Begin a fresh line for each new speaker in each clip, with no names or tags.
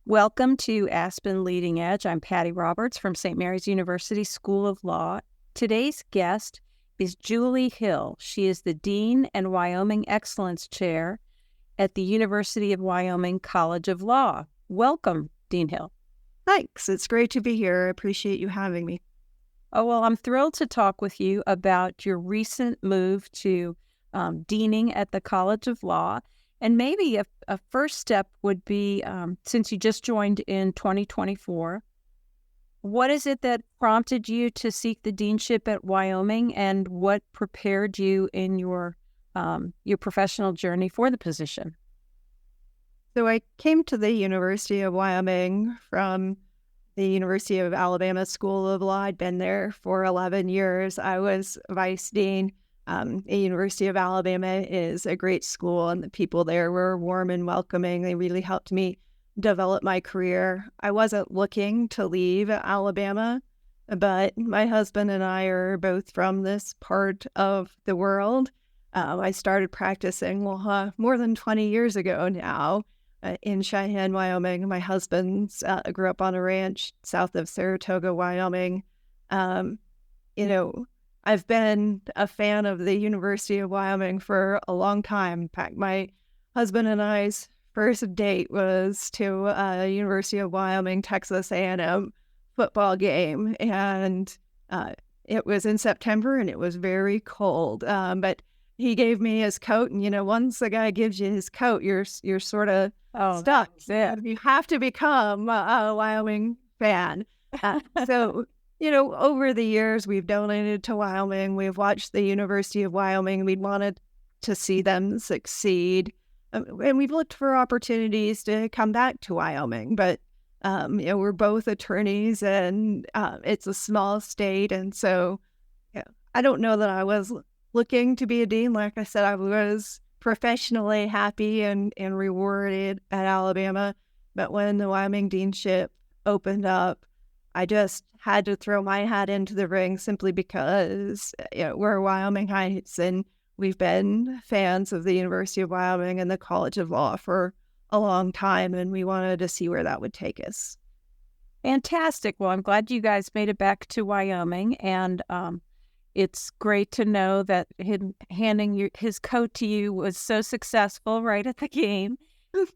Welcome to Aspen Leading Edge. I'm Patty Roberts from St. Mary's University School of Law. Today's guest is Julie Hill. She is the Dean and Wyoming Excellence Chair at the University of Wyoming College of Law. Welcome, Dean Hill.
Thanks. It's great to be here. I appreciate you having me.
Oh, well, I'm thrilled to talk with you about your recent move to deaning at the College of Law. And maybe a first step would be, since you just joined in 2024, what is it that prompted you to seek the deanship at Wyoming, and what prepared you in your professional journey for the position?
So I came to the University of Wyoming from the University of Alabama School of Law. I'd been there for 11 years. I was vice dean. The University of Alabama is a great school, and the people there were warm and welcoming. They really helped me develop my career. I wasn't looking to leave Alabama, but my husband and I are both from this part of the world. I started practicing law more than 20 years ago now in Cheyenne, Wyoming. My husband grew up on a ranch south of Saratoga, Wyoming. I've been a fan of the University of Wyoming for a long time. In fact, my husband and I's first date was to a University of Wyoming, Texas A&M football game. And it was in September, and it was very cold. But he gave me his coat, and, once a guy gives you his coat, you're sort of stuck. You have to become a Wyoming fan. Over the years, we've donated to Wyoming. We've watched the University of Wyoming. We wanted to see them succeed. And we've looked for opportunities to come back to Wyoming. But, we're both attorneys, and it's a small state. And so I don't know that I was looking to be a dean. Like I said, I was professionally happy and rewarded at Alabama. But when the Wyoming deanship opened up, I just had to throw my hat into the ring simply because we're Wyoming Heights, and we've been fans of the University of Wyoming and the College of Law for a long time, and we wanted to see where that would take us.
Fantastic. Well, I'm glad you guys made it back to Wyoming, and it's great to know that him handing his coat to you was so successful right at the game.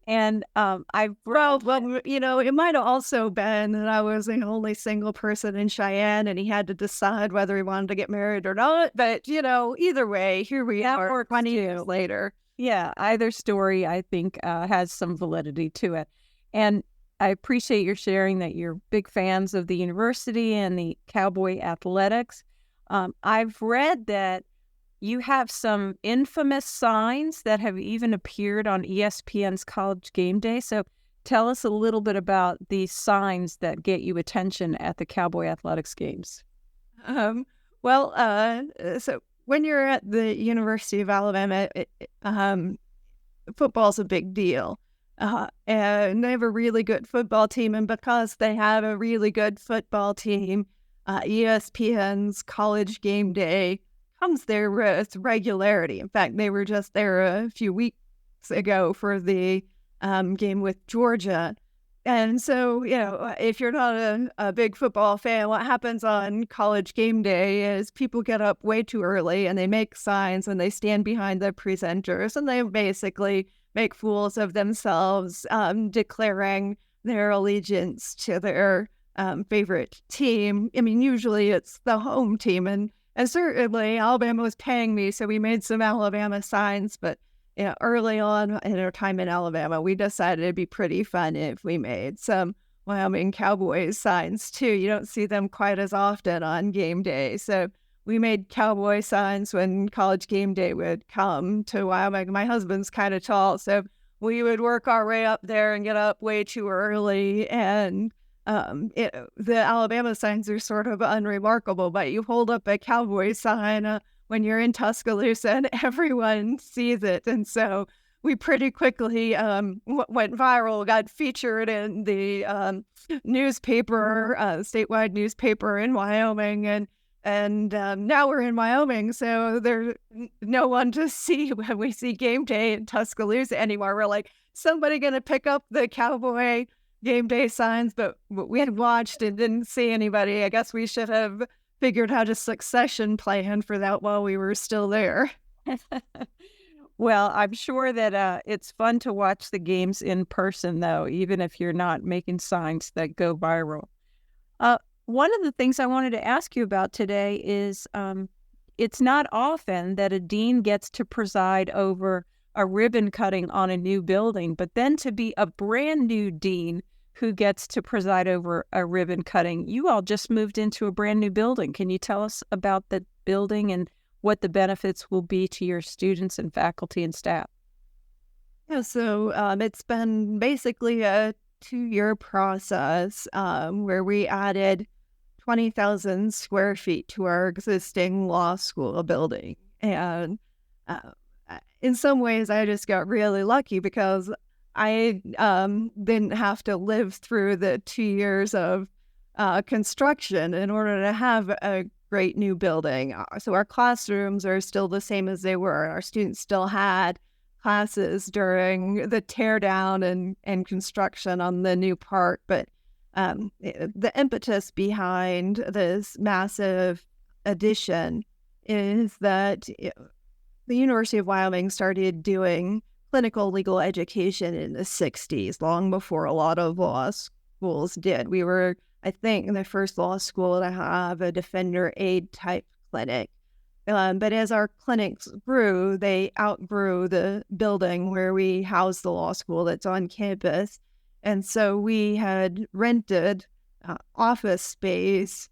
And it might have also been that I was the only single person in Cheyenne, and he had to decide whether he wanted to get married or not. But, either way, here we are 20 years later. Yeah, either story, I think, has some validity to it. And I appreciate your sharing that you're big fans of the university and the Cowboy athletics. I've read that you have some infamous signs that have even appeared on ESPN's College Game Day. So tell us a little bit about these signs that get you attention at the Cowboy athletics games.
So when you're at the University of Alabama, football's a big deal. And they have a really good football team. And because they have a really good football team, ESPN's College Game Day comes there with regularity. In fact, they were just there a few weeks ago for the game with Georgia. And so, if you're not a big football fan, what happens on College Game Day is people get up way too early, and they make signs, and they stand behind the presenters, and they basically make fools of themselves, declaring their allegiance to their favorite team. I mean, usually it's the home team, and certainly Alabama was paying me, so we made some Alabama signs. But early on in our time in Alabama, we decided it'd be pretty fun if we made some Wyoming Cowboys signs too. You don't see them quite as often on game day. So we made cowboy signs when College Game Day would come to Wyoming. My husband's kind of tall, so we would work our way up there and get up way too early. And the Alabama signs are sort of unremarkable, but you hold up a cowboy sign when you're in Tuscaloosa, and everyone sees it. And so we pretty quickly went viral, got featured in the newspaper, statewide newspaper in Wyoming, and now we're in Wyoming, so there's no one to see when we see game day in Tuscaloosa anymore. We're like, somebody going to pick up the cowboy game day signs, but we had watched and didn't see anybody. I guess we should have figured out a succession plan for that while we were still there.
Well, I'm sure that it's fun to watch the games in person, though, even if you're not making signs that go viral. Uh, One of the things I wanted to ask you about today is it's not often that a dean gets to preside over a ribbon cutting on a new building, but then to be a brand new dean who gets to preside over a ribbon cutting. You all just moved into a brand new building. Can you tell us about the building and what the benefits will be to your students and faculty and staff?
Yeah, so it's been basically a 2-year process where we added 20,000 square feet to our existing law school building. And uh, in some ways, I just got really lucky because I didn't have to live through the 2 years of construction in order to have a great new building. So our classrooms are still the same as they were. Our students still had classes during the tear down and construction on the new part. But the impetus behind this massive addition is that the University of Wyoming started doing clinical legal education in the 60s, long before a lot of law schools did. We were, I think, the first law school to have a defender aid type clinic. But as our clinics grew, they outgrew the building where we housed the law school that's on campus. And so we had rented office space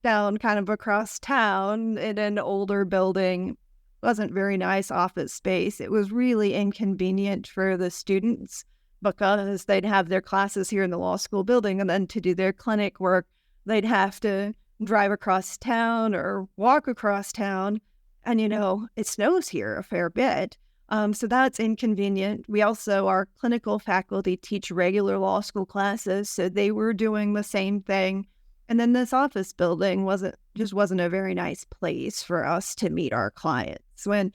down kind of across town in an older building. Wasn't very nice office space. It was really inconvenient for the students because they'd have their classes here in the law school building, and then to do their clinic work, they'd have to drive across town or walk across town. And, it snows here a fair bit. So that's inconvenient. We also, our clinical faculty teach regular law school classes, so they were doing the same thing. And then this office building wasn't a very nice place for us to meet our clients. When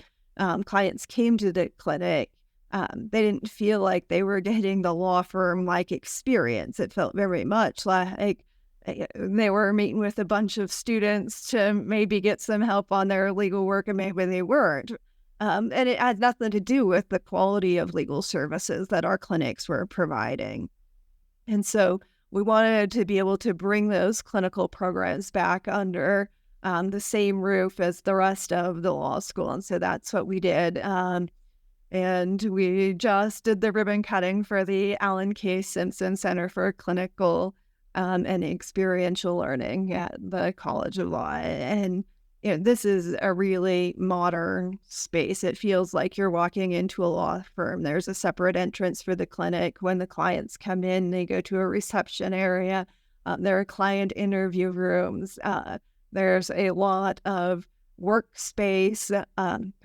clients came to the clinic, they didn't feel like they were getting the law firm-like experience. It felt very much like they were meeting with a bunch of students to maybe get some help on their legal work, and maybe they weren't. And it had nothing to do with the quality of legal services that our clinics were providing. And so we wanted to be able to bring those clinical programs back under the same roof as the rest of the law school. And so that's what we did. And we just did the ribbon cutting for the Alan K. Simpson Center for Clinical and Experiential Learning at the College of Law. And this is a really modern space. It feels like you're walking into a law firm. There's a separate entrance for the clinic. When the clients come in, they go to a reception area. There are client interview rooms. There's a lot of workspace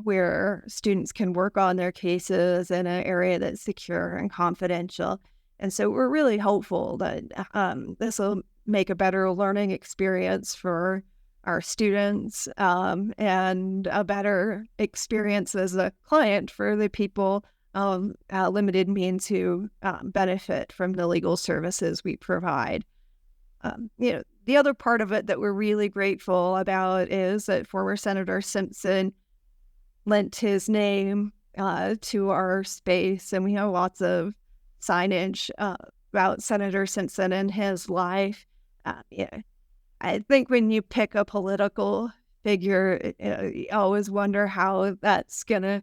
where students can work on their cases in an area that's secure and confidential. And so we're really hopeful that this will make a better learning experience for our students and a better experience as a client for the people limited means who benefit from the legal services we provide. The other part of it that we're really grateful about is that former Senator Simpson lent his name to our space, and we have lots of signage about Senator Simpson and his life. I think when you pick a political figure, you always wonder how that's going to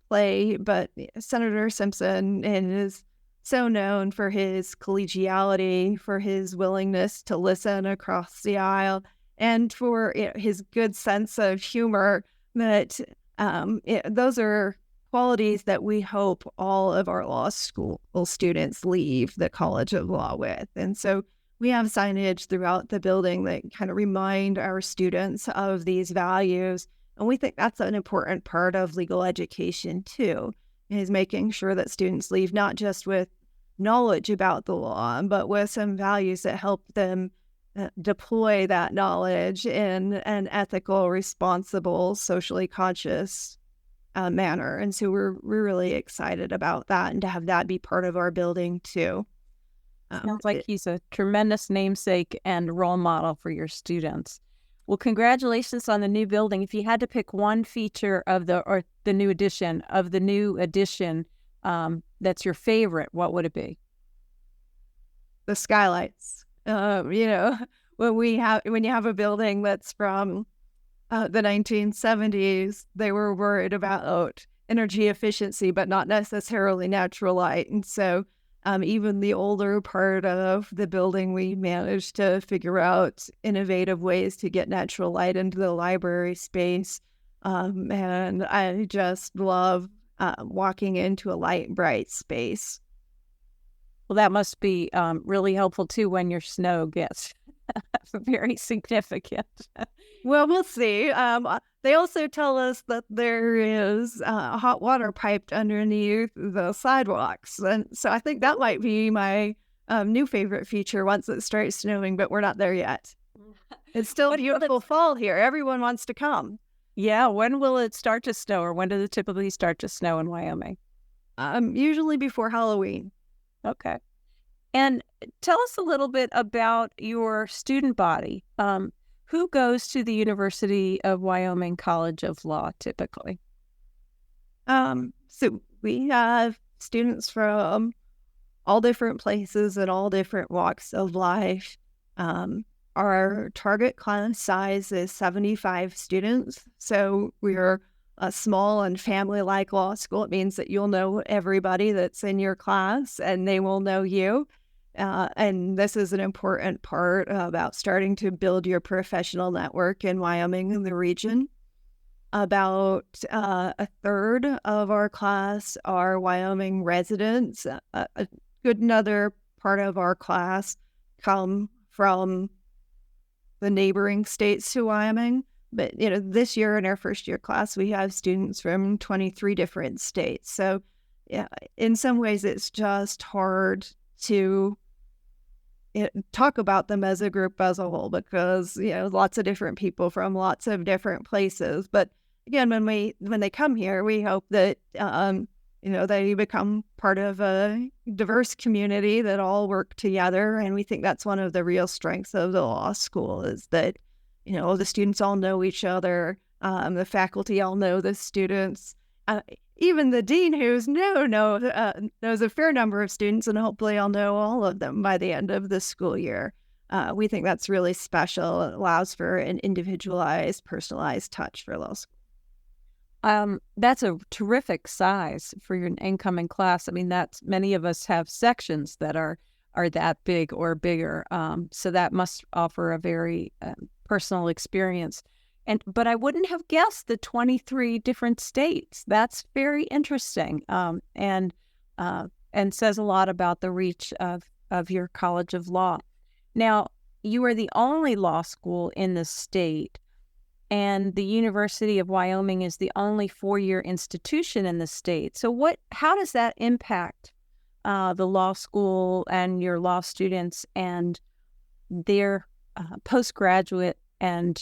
play. But Senator Simpson is so known for his collegiality, for his willingness to listen across the aisle, and for his good sense of humor. That those are qualities that we hope all of our law school students leave the College of Law with. And so we have signage throughout the building that kind of remind our students of these values. And we think that's an important part of legal education too, is making sure that students leave not just with knowledge about the law, but with some values that help them deploy that knowledge in an ethical, responsible, socially conscious manner. And so we're really excited about that, and to have that be part of our building too.
Sounds like he's a tremendous namesake and role model for your students. Well, congratulations on the new building. If you had to pick one feature of the new addition that's your favorite, what would it be?
The skylights. When you have a building that's from the 1970s, they were worried about energy efficiency, but not necessarily natural light. And so even the older part of the building, we managed to figure out innovative ways to get natural light into the library space. And I just love walking into a light, bright space.
Well, that must be really helpful too when your snow gets very significant.
Well, we'll see. They also tell us that there is hot water piped underneath the sidewalks. And so I think that might be my new favorite feature once it starts snowing, but we're not there yet. It's still beautiful fall here. Everyone wants to come.
Yeah. When will it start to snow, or when does it typically start to snow in Wyoming?
Usually before Halloween.
Okay. And tell us a little bit about your student body. Who goes to the University of Wyoming College of Law typically?
So we have students from all different places and all different walks of life. Our target class size is 75 students. So we're a small and family-like law school. It means that you'll know everybody that's in your class and they will know you. And this is an important part about starting to build your professional network in Wyoming and the region. About a third of our class are Wyoming residents. A good another part of our class come from the neighboring states to Wyoming. But, this year in our first year class, we have students from 23 different states. So, yeah, in some ways, it's just hard to talk about them as a group as a whole because, lots of different people from lots of different places. But again, when they come here, we hope that, they become part of a diverse community that all work together. And we think that's one of the real strengths of the law school is that, the students all know each other. The faculty all know the students. Even the dean, who's knows a fair number of students, and hopefully I'll know all of them by the end of the school year. We think that's really special. It allows for an individualized, personalized touch for law school.
That's a terrific size for your incoming class. I mean, many of us have sections that are that big or bigger. So that must offer a very personal experience. But I wouldn't have guessed the 23 different states. That's very interesting, and says a lot about the reach of your College of Law. Now, you are the only law school in the state, and the University of Wyoming is the only four-year institution in the state. So how does that impact the law school and your law students and their postgraduate and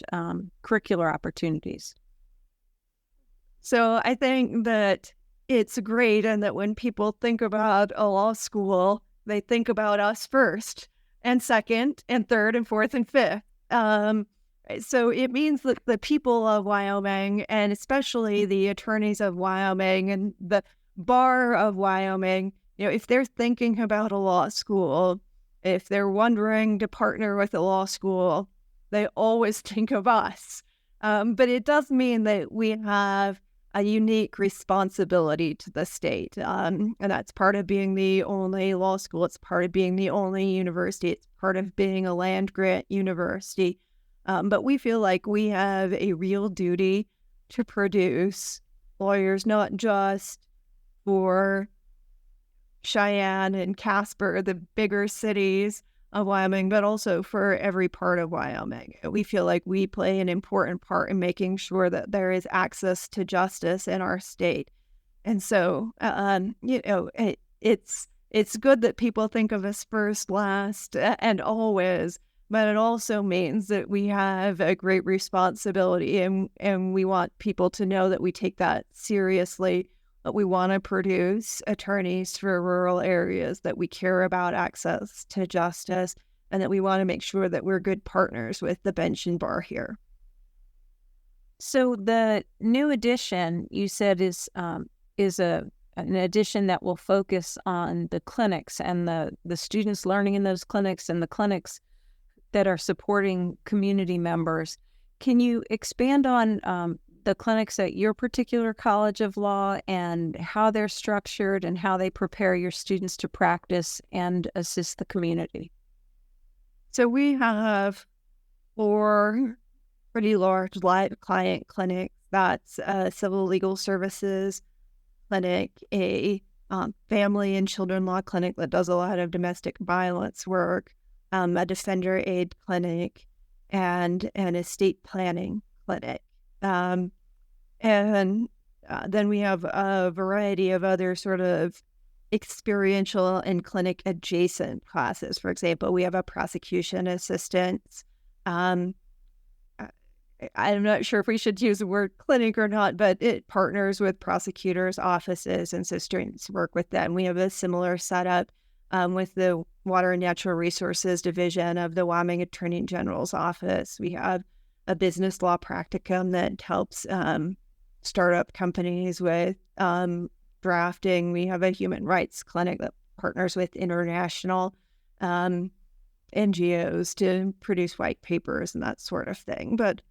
curricular opportunities?
So I think that it's great, and that when people think about a law school, they think about us first, and second, and third, and fourth, and fifth. So it means that the people of Wyoming, and especially the attorneys of Wyoming and the bar of Wyoming, if they're thinking about a law school, if they're wondering to partner with a law school, they always think of us. But it does mean that we have a unique responsibility to the state. And that's part of being the only law school. It's part of being the only university. It's part of being a land-grant university. But we feel like we have a real duty to produce lawyers, not just for Cheyenne and Casper, the bigger cities of Wyoming, but also for every part of Wyoming. We feel like we play an important part in making sure that there is access to justice in our state. And so, it's good that people think of us first, last, and always, but it also means that we have a great responsibility, and we want people to know that we take that seriously. but we want to produce attorneys for rural areas, that we care about access to justice, and that we want to make sure that we're good partners with the bench and bar here.
So the new edition you said is an edition that will focus on the clinics and the students learning in those clinics and the clinics that are supporting community members. Can you expand on the clinics at your particular College of Law and how they're structured and how they prepare your students to practice and assist the community?
So we have 4 pretty large live client clinics. That's a civil legal services clinic, a family and children law clinic that does a lot of domestic violence work, a defender aid clinic, and an estate planning clinic. And then we have a variety of other sort of experiential and clinic adjacent classes. For example, we have a prosecution assistant. Um, I'm not sure if we should use the word clinic or not, but it partners with prosecutors' offices, and so students work with them. We have a similar setup with the Water and Natural Resources Division of the Wyoming Attorney General's office. We have a business law practicum that helps startup companies with drafting. We have a human rights clinic that partners with international NGOs to produce white papers and that sort of thing. But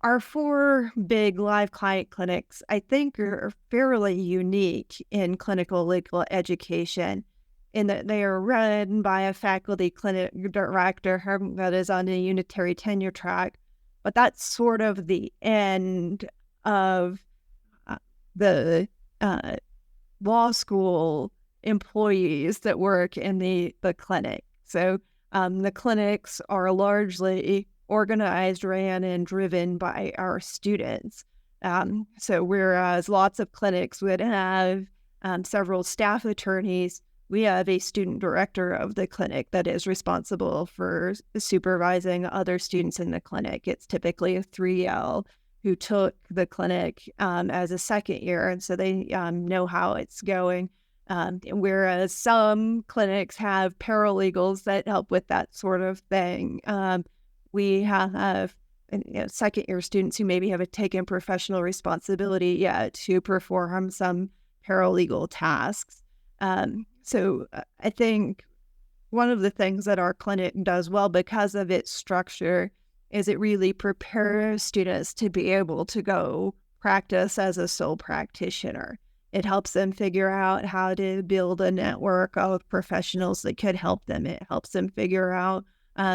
our 4 big live client clinics, I think, are fairly unique in clinical legal education, in that they are run by a faculty clinic director that is on a unitary tenure track. But that's sort of the end of the law school employees that work in the clinic. So the clinics are largely organized, ran, and driven by our students. So whereas lots of clinics would have several staff attorneys, we have a student director of the clinic that is responsible for supervising other students in the clinic. It's typically a 3L who took the clinic as a second year, and so they know how it's going. Whereas some clinics have paralegals that help with that sort of thing. We have second-year students who maybe haven't taken professional responsibility yet to perform some paralegal tasks. So I think one of the things that our clinic does well because of its structure is it really prepares students to be able to go practice as a sole practitioner. It helps them figure out how to build a network of professionals that could help them. It helps them figure out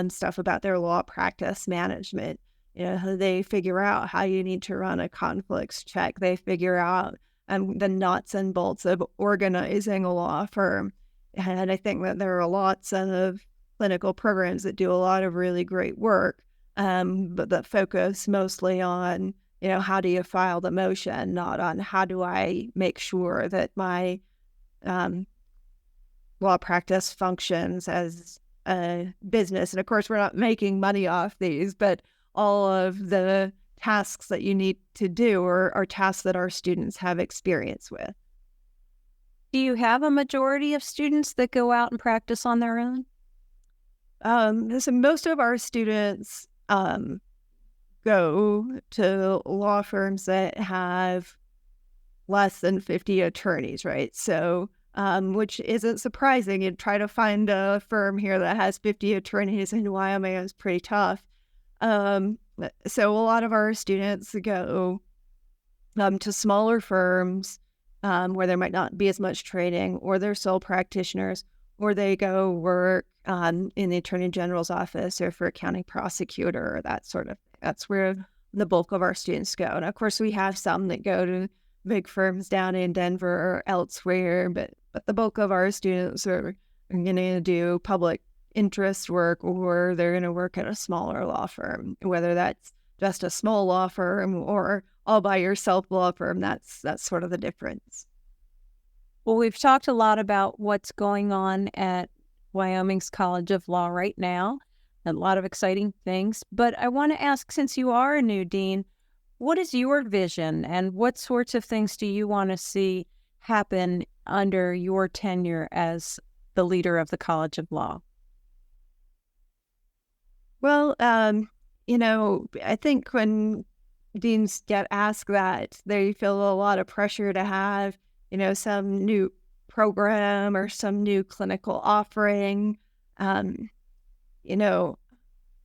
stuff about their law practice management. They figure out how you need to run a conflicts check. They figure out the nuts and bolts of organizing a law firm. And I think that there are lots of clinical programs that do a lot of really great work, but that focus mostly on, how do you file the motion, not on how do I make sure that my law practice functions as a business. And of course, we're not making money off these, but all of the tasks that you need to do are tasks that our students have experience with.
Do you have a majority of students that go out and practice on their own?
So most of our students go to law firms that have less than 50 attorneys, right? So which isn't surprising. You'd try to find a firm here that has 50 attorneys in Wyoming is pretty tough. So a lot of our students go to smaller firms where there might not be as much training, or they're sole practitioners, or they go work in the Attorney General's office or for a county prosecutor or that sort of thing. That's where the bulk of our students go. And of course, we have some that go to big firms down in Denver or elsewhere, but the bulk of our students are going to do public interest work, or they're going to work at a smaller law firm, whether that's just a small law firm or all by yourself law firm. That's sort of the difference.
Well, we've talked a lot about what's going on at Wyoming's College of Law right now, a lot of exciting things. But I want to ask, since you are a new dean, what is your vision and what sorts of things do you want to see happen under your tenure as the leader of the College of Law?
Well, I think when deans get asked that, they feel a lot of pressure to have, some new program or some new clinical offering. Um, you know,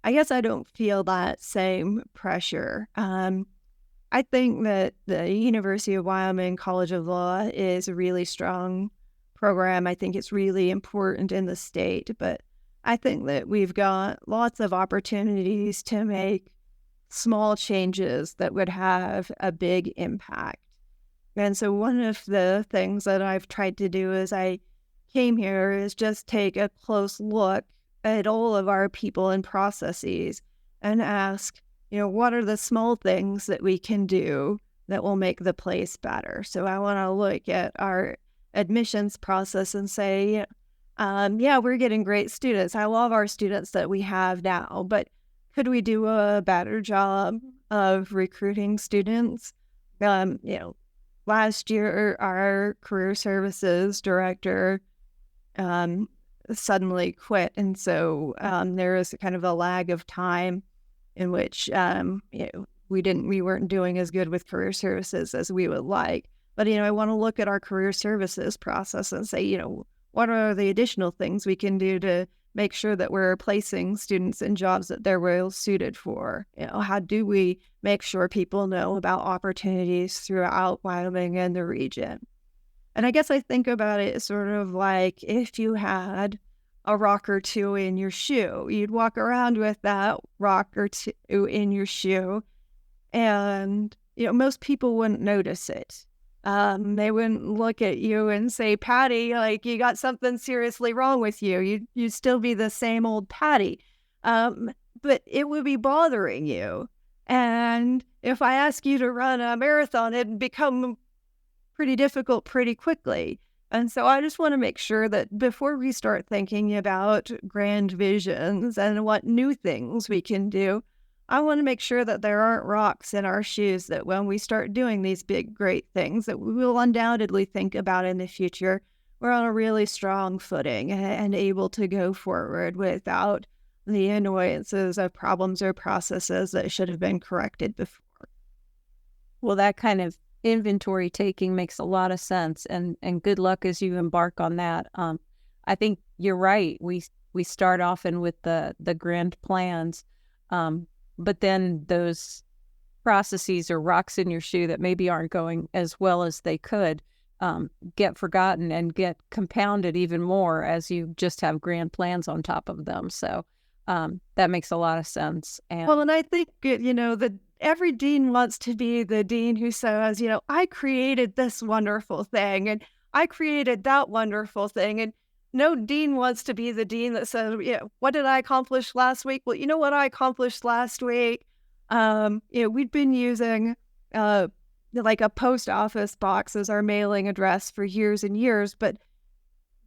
I guess I don't feel that same pressure. I think that the University of Wyoming College of Law is a really strong program. I think it's really important in the state, but I think that we've got lots of opportunities to make small changes that would have a big impact. And so one of the things that I've tried to do as I came here is just take a close look at all of our people and processes and ask, what are the small things that we can do that will make the place better? So I want to look at our admissions process and say, yeah, we're getting great students. I love our students that we have now, but could we do a better job of recruiting students? Last year, our career services director suddenly quit. And so there was kind of a lag of time in which we weren't doing as good with career services as we would like. But I want to look at our career services process and say, what are the additional things we can do to make sure that we're placing students in jobs that they're well suited for? How do we make sure people know about opportunities throughout Wyoming and the region? And I guess I think about it sort of like if you had a rock or two in your shoe, you'd walk around with that rock or two in your shoe, and most people wouldn't notice it. They wouldn't look at you and say, Patty, like you got something seriously wrong with you. You'd still be the same old Patty. But it would be bothering you. And if I ask you to run a marathon, it'd become pretty difficult pretty quickly. And so I just want to make sure that before we start thinking about grand visions and what new things we can do, I want to make sure that there aren't rocks in our shoes, that when we start doing these big, great things that we will undoubtedly think about in the future, we're on a really strong footing and able to go forward without the annoyances of problems or processes that should have been corrected before.
Well, that kind of inventory taking makes a lot of sense, and good luck as you embark on that. I think you're right. We start often with the grand plans, but then those processes or rocks in your shoe that maybe aren't going as well as they could get forgotten and get compounded even more as you just have grand plans on top of them. So that makes a lot of sense.
And I think, that every dean wants to be the dean who says, I created this wonderful thing and I created that wonderful thing. And no dean wants to be the dean that says, what did I accomplish last week? Well, you know what I accomplished last week? We'd been using like a post office box as our mailing address for years and years, but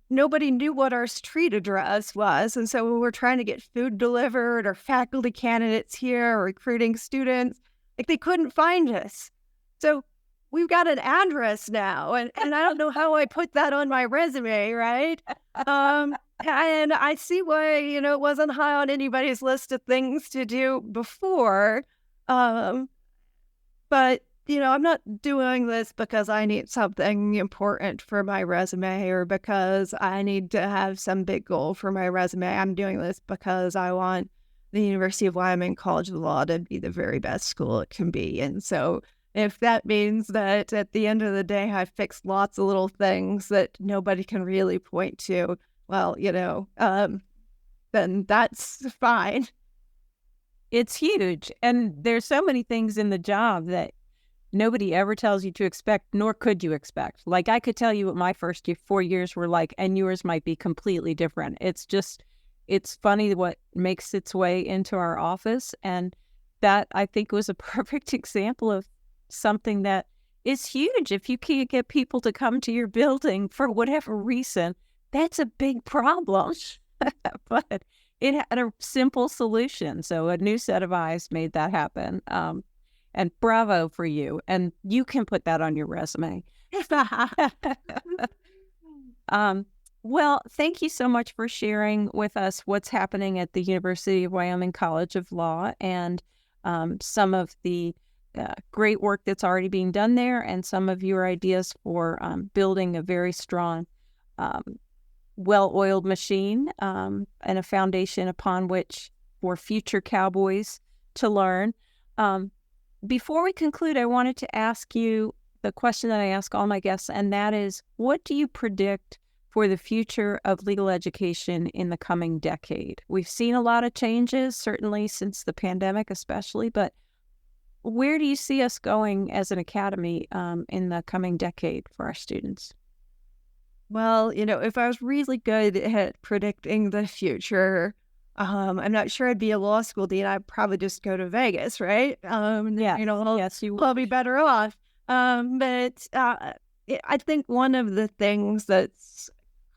nobody knew what our street address was. And so when we're trying to get food delivered or faculty candidates here or recruiting students, like they couldn't find us. So we've got an address now. And I don't know how I put that on my resume, right? And I see why, it wasn't high on anybody's list of things to do before. But I'm not doing this because I need something important for my resume or because I need to have some big goal for my resume. I'm doing this because I want the University of Wyoming College of Law to be the very best school it can be. And so if that means that at the end of the day, I fixed lots of little things that nobody can really point to, well, then that's fine.
It's huge. And there's so many things in the job that nobody ever tells you to expect, nor could you expect. Like I could tell you what my first 4 years were like, and yours might be completely different. It's funny what makes its way into our office. And that I think was a perfect example of something that is huge. If you can't get people to come to your building for whatever reason, that's a big problem. But it had a simple solution. So a new set of eyes made that happen. And bravo for you. And you can put that on your resume. Um, well, thank you so much for sharing with us what's happening at the University of Wyoming College of Law and some of the great work that's already being done there and some of your ideas for building a very strong, um, well-oiled machine and a foundation upon which for future cowboys to learn. Um, Before we conclude, I wanted to ask you the question that I ask all my guests, and that is, what do you predict for the future of legal education in the coming decade? We've seen a lot of changes, certainly since the pandemic especially, but where do you see us going as an academy in the coming decade for our students?
Well, if I was really good at predicting the future, I'm not sure I'd be a law school dean. I'd probably just go to Vegas, right?
Yes,
I'll,
yes, you
I'll be better off. But I think one of the things that's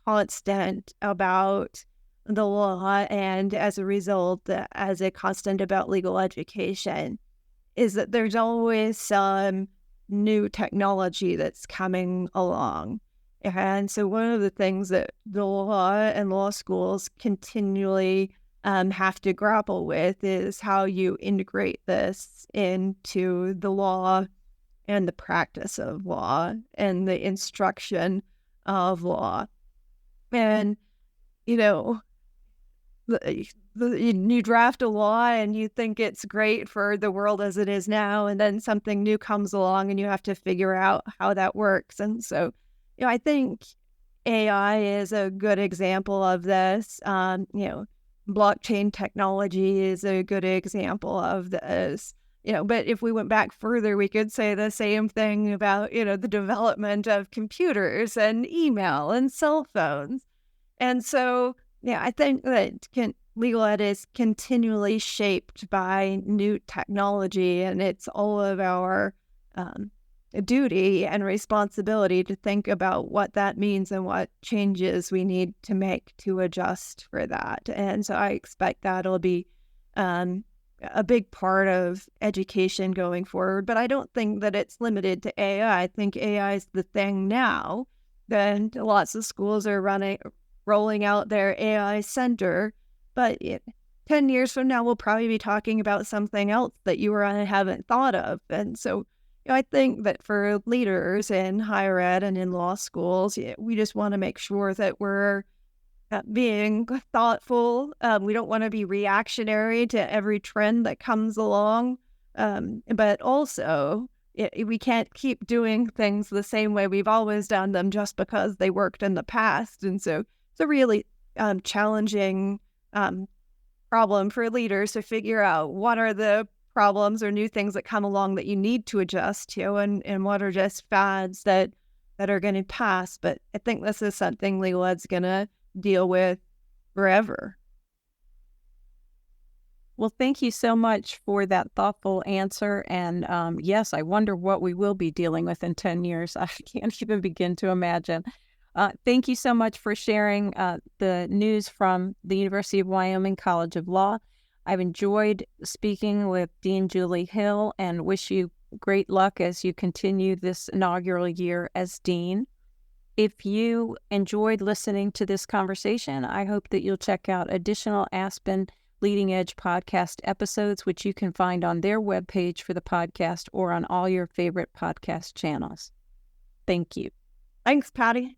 constant about the law and as a result, as a constant about legal education is that there's always some new technology that's coming along. And so one of the things that the law and law schools continually have to grapple with is how you integrate this into the law and the practice of law and the instruction of law. And, you know, you draft a law and you think it's great for the world as it is now, and then something new comes along and you have to figure out how that works. And so, I think AI is a good example of this. Blockchain technology is a good example of this. But if we went back further, we could say the same thing about, the development of computers and email and cell phones. And so, I think that legal ed is continually shaped by new technology, and it's all of our duty and responsibility to think about what that means and what changes we need to make to adjust for that. And so I expect that'll be a big part of education going forward. But I don't think that it's limited to AI. I think AI is the thing now. Then lots of schools are rolling out their AI center. But 10 years from now, we'll probably be talking about something else that you or I haven't thought of. And so I think that for leaders in higher ed and in law schools, we just want to make sure that we're being thoughtful. We don't want to be reactionary to every trend that comes along. But also, we can't keep doing things the same way we've always done them just because they worked in the past. And so it's a really challenging problem for leaders to figure out what are the problems or new things that come along that you need to adjust to, and what are just fads that are going to pass. But I think this is something legal ed's going to deal with forever.
Well, thank you so much for that thoughtful answer. And yes, I wonder what we will be dealing with in 10 years. I can't even begin to imagine. Thank you so much for sharing the news from the University of Wyoming College of Law. I've enjoyed speaking with Dean Julie Hill and wish you great luck as you continue this inaugural year as Dean. If you enjoyed listening to this conversation, I hope that you'll check out additional Aspen Leading Edge podcast episodes, which you can find on their webpage for the podcast or on all your favorite podcast channels. Thank you.
Thanks, Patty.